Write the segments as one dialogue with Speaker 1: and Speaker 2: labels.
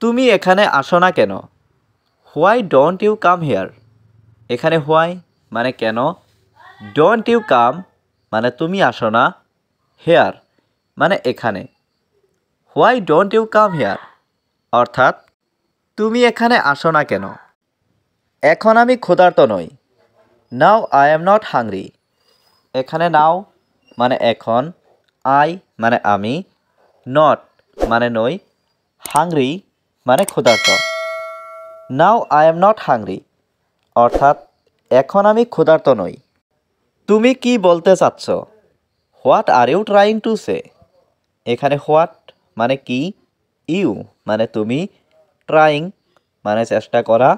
Speaker 1: তুমি এখানে আসো না কেন? Why don't you come here? এখানে হোয়াই মানে কেন, ডোন্ট ইউ কাম মানে তুমি আসো না, হেয়ার মানে এখানে। Why don't you come here অর্থাৎ তুমি এখানে আসো না কেন? এখন আমি ক্ষুধার্ত নই। নাও আই এম নট হাংরি। এখানে নাও মানে এখন, আই মানে আমি, নট মানে নই, হাংরি মানে ক্ষুধার্ত। Now I am not hungry অর্থাৎ এখন আমি ক্ষুধার্ত নই। তুমি কি বলতে চাচ্ছ? What are you trying to say? এখানে হোয়াট মানে কি, ইউ মানে তুমি, ট্রাইং মানে চেষ্টা করা,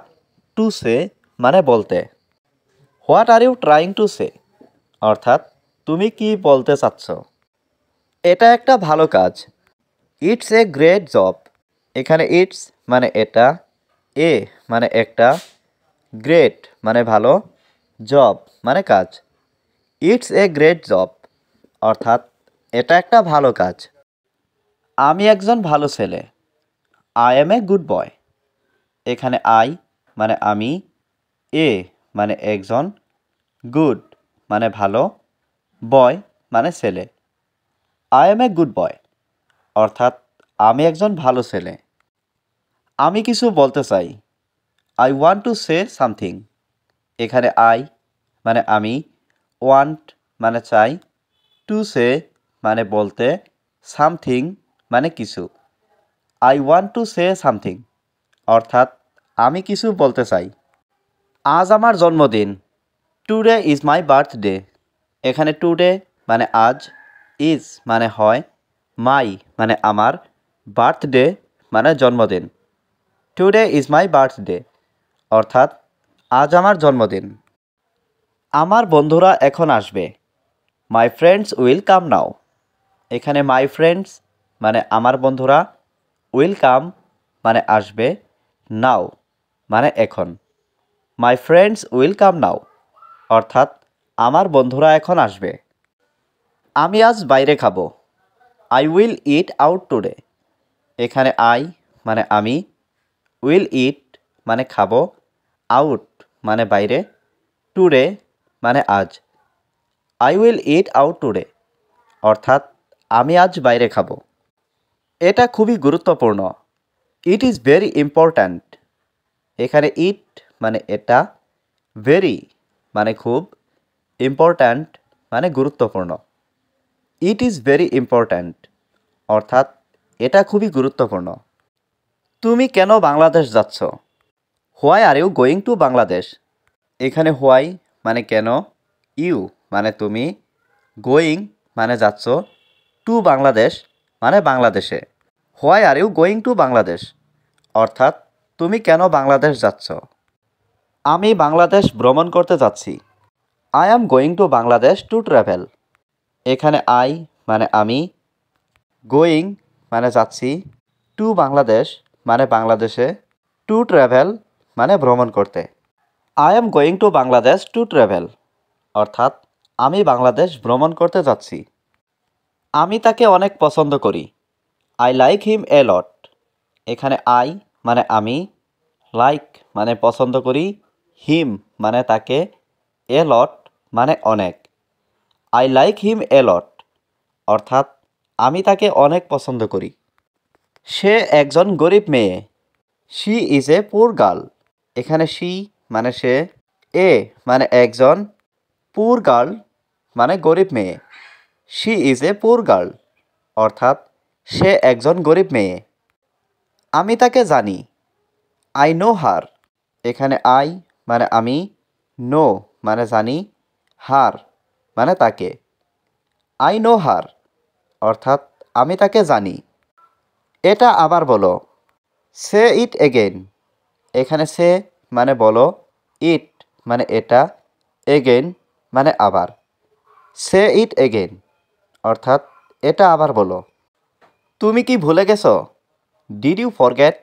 Speaker 1: টু সে মানে বলতে। What are you trying to say অর্থাৎ তুমি কি বলতে চাচ্ছ? এটা একটা ভালো কাজ। It's a great job. এখানে ইটস মানে এটা, এ মানে একটা, গ্রেট মানে ভালো, জব মানে কাজ। ইটস এ গ্রেট জব অর্থাৎ এটা একটা ভালো কাজ। আমি একজন ভালো ছেলে। I M a good boy. এখানে আই মানে আমি, এ মানে একজন, গুড মানে ভালো, বয় মানে ছেলে। I M a good boy অর্থাৎ আমি একজন ভালো ছেলে। আমি কিছু বলতে চাই। I want to say something. এখানে আই মানে আমি, ওয়ান্ট মানে চাই, টু সে মানে বলতে, সামথিং মানে কিছু। I want to say something অর্থাৎ আমি কিছু বলতে চাই। আজ আমার জন্মদিন। Today is my birthday. এখানে টুডে মানে আজ, ইজ মানে হয়, মাই মানে আমার, বার্থডে মানে জন্মদিন। টুডে ইজ মাই বার্থডে অর্থাৎ আজ আমার জন্মদিন। আমার বন্ধুরা এখন আসবে। মাই ফ্রেন্ডস উইল কাম নাও। এখানে মাই ফ্রেন্ডস মানে আমার বন্ধুরা, উইল কাম মানে আসবে, নাও মানে এখন। মাই ফ্রেন্ডস উইল কাম নাও অর্থাৎ আমার বন্ধুরা এখন আসবে। আমি আজ বাইরে খাবো। I will it out today. এখানে আই মানে আমি, উইল ইট মানে খাবো, আউট মানে বাইরে, টুডে মানে আজ। I will it out today অর্থাৎ আমি আজ বাইরে খাবো। এটা খুবই গুরুত্বপূর্ণ। It is very important. এখানে ইট মানে এটা, ভেরি মানে খুব, ইম্পর্ট্যান্ট মানে গুরুত্বপূর্ণ। ইট ইজ ভেরি ইম্পর্ট্যান্ট অর্থাৎ এটা খুবই গুরুত্বপূর্ণ। তুমি কেন বাংলাদেশ যাচ্ছ? Why are you going to Bangladesh? এখানে হোয়াই মানে কেন, ইউ মানে তুমি, গোয়িং মানে যাচ্ছ, টু বাংলাদেশ মানে বাংলাদেশে। Why are you going to Bangladesh অর্থাৎ তুমি কেন বাংলাদেশ যাচ্ছ? আমি বাংলাদেশ ভ্রমণ করতে যাচ্ছি। I am going to Bangladesh to travel. এখানে আই মানে আমি, গোয়িং মানে যাচ্ছি, টু বাংলাদেশ মানে বাংলাদেশে, টু ট্রাভেল মানে ভ্রমণ করতে। I am going to Bangladesh to travel অর্থাৎ আমি বাংলাদেশ ভ্রমণ করতে যাচ্ছি। আমি তাকে অনেক পছন্দ করি। আই লাইক হিম এ লট। এখানে আই মানে আমি, লাইক মানে পছন্দ করি, হিম মানে তাকে, এ লট মানে অনেক। আই লাইক হিম এ লট অর্থাৎ আমি তাকে অনেক পছন্দ করি। সে একজন গরিব মেয়ে। শি ইজ এ পুর গার্ল। এখানে শি মানে সে, এ মানে একজন, পুর গার্ল মানে গরিব মেয়ে। শি ইজ এ পুর গার্ল অর্থাৎ সে একজন গরিব মেয়ে। আমি তাকে জানি। I know her. এখানে আই মানে আমি, নো মানে জানি, হার মানে তাকে। আই নো হার অর্থাৎ আমি তাকে জানি। এটা আবার বলো। সে ইট এগেইন। এখানে সে মানে বলো, ইট মানে এটা, এগেইন মানে আবার। সে ইট এগেইন অর্থাৎ এটা আবার বলো। তুমি কি ভুলে গেছো? Did you forget?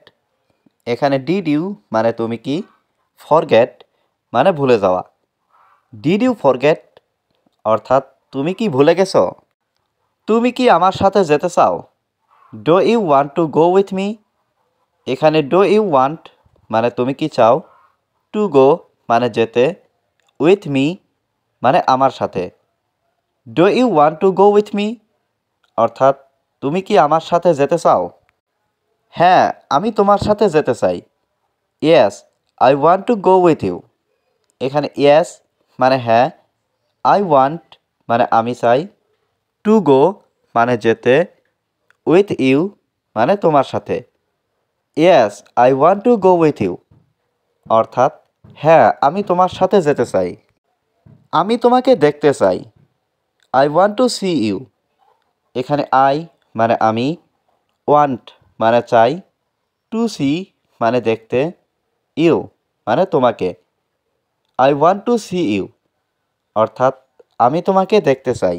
Speaker 1: এখানে ডিড ইউ মানে তুমি কি, ফরগেট মানে ভুলে যাওয়া। ডিড ইউ ফরগেট অর্থাৎ তুমি কি ভুলে গেছো? তুমি কি আমার সাথে যেতে চাও? Do you want to go with me? এখানে ডু ইউ ওয়ান্ট মানে তুমি কি চাও, টু গো মানে যেতে, উইথ মি মানে আমার সাথে। Do you want to go with me অর্থাৎ তুমি কি আমার সাথে যেতে চাও? হ্যাঁ, আমি তোমার সাথে যেতে চাই। Yes, I want to go with you. এখানে ইয়েস মানে হ্যাঁ, আই ওয়ান্ট মানে আমি চাই, টু গো মানে যেতে, উইথ ইউ মানে তোমার সাথে। Yes, I want to go with you অর্থাৎ হ্যাঁ, আমি তোমার সাথে যেতে চাই। আমি তোমাকে দেখতে চাই। I want to see you. এখানে আই মানে আমি, ওয়ান্ট মানে চাই, টু সি মানে দেখতে, ইউ মানে তোমাকে। I want to see you অর্থাৎ আমি তোমাকে দেখতে চাই।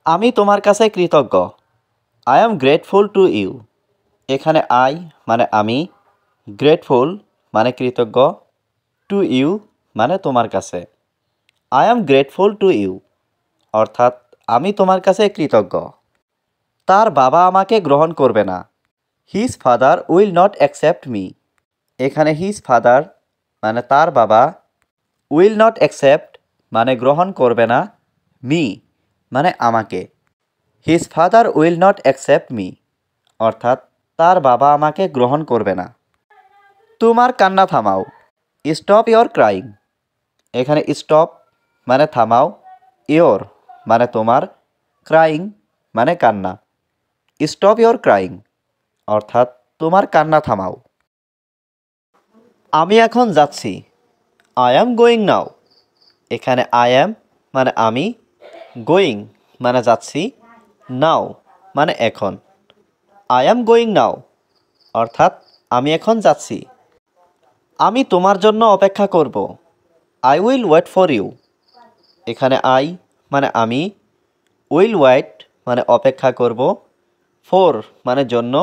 Speaker 1: আমি তোমার কাছে কৃতজ্ঞ। I am grateful to you. এখানে আই মানে আমি, গ্রেটফুল মানে কৃতজ্ঞ, টু ইউ মানে তোমার কাছে। I am grateful to you অর্থাৎ আমি তোমার কাছে কৃতজ্ঞ। তার বাবা আমাকে গ্রহণ করবে না। His father will not accept me. এখানে হিজ ফাদার মানে তার বাবা, উইল নট অ্যাকসেপ্ট মানে গ্রহণ করবে না, মি মানে আমাকে। His father will not accept me অর্থাৎ তার বাবা আমাকে গ্রহণ করবে না। তোমার কান্না থামাও। Stop your crying. এখানে স্টপ মানে থামাও, ইয়োর মানে তোমার, ক্রাইং মানে কান্না। স্টপ ইয়োর ক্রাইং অর্থাৎ তোমার কান্না থামাও। আমি এখন যাচ্ছি। I am going now. এখানে আই অ্যাম মানে আমি, গোয়িং মানে যাচ্ছি, নাও মানে এখন। আই অ্যাম গোয়িং নাও অর্থাৎ আমি এখন যাচ্ছি। আমি তোমার জন্য অপেক্ষা করব। I will wait for you. এখানে আই মানে আমি, উইল ওয়েট মানে অপেক্ষা করব, ফর মানে জন্য,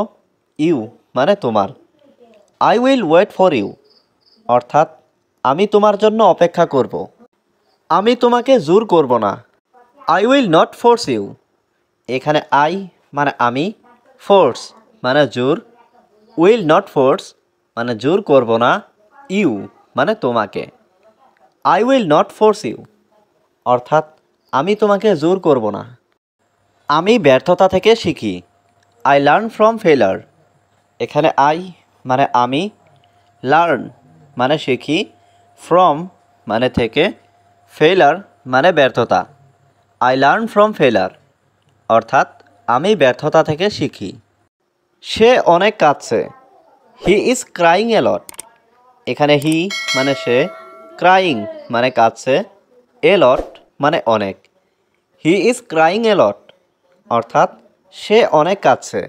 Speaker 1: ইউ মানে তোমার। I will wait for you অর্থাৎ আমি তোমার জন্য অপেক্ষা করব। আমি তোমাকে জোর করব না। I will not force you. এখানে আই মানে আমি, ফোর্স মানে জোর, উইল নট ফোর্স মানে জোর করব না, ইউ মানে তোমাকে। I will not force you অর্থাৎ আমি তোমাকে জোর করব না। আমি ব্যর্থতা থেকে শিখি। আই লার্ন ফ্রম ফেলার। এখানে আই মানে আমি, লার্ন মানে শিখি, ফ্রম মানে থেকে, ফেলার মানে ব্যর্থতা। আই লার্ন ফ্রম ফেলার অর্থাৎ আমি ব্যর্থতা থেকে শিখি। সে অনেক কাঁদছে। হি ইজ ক্রাইং এ লট। এখানে হি মানে সে, ক্রাইং মানে কাঁদছে, এ লট মানে অনেক। হি ইজ ক্রাইং এ লট অর্থাৎ সে অনেক কাঁদছে।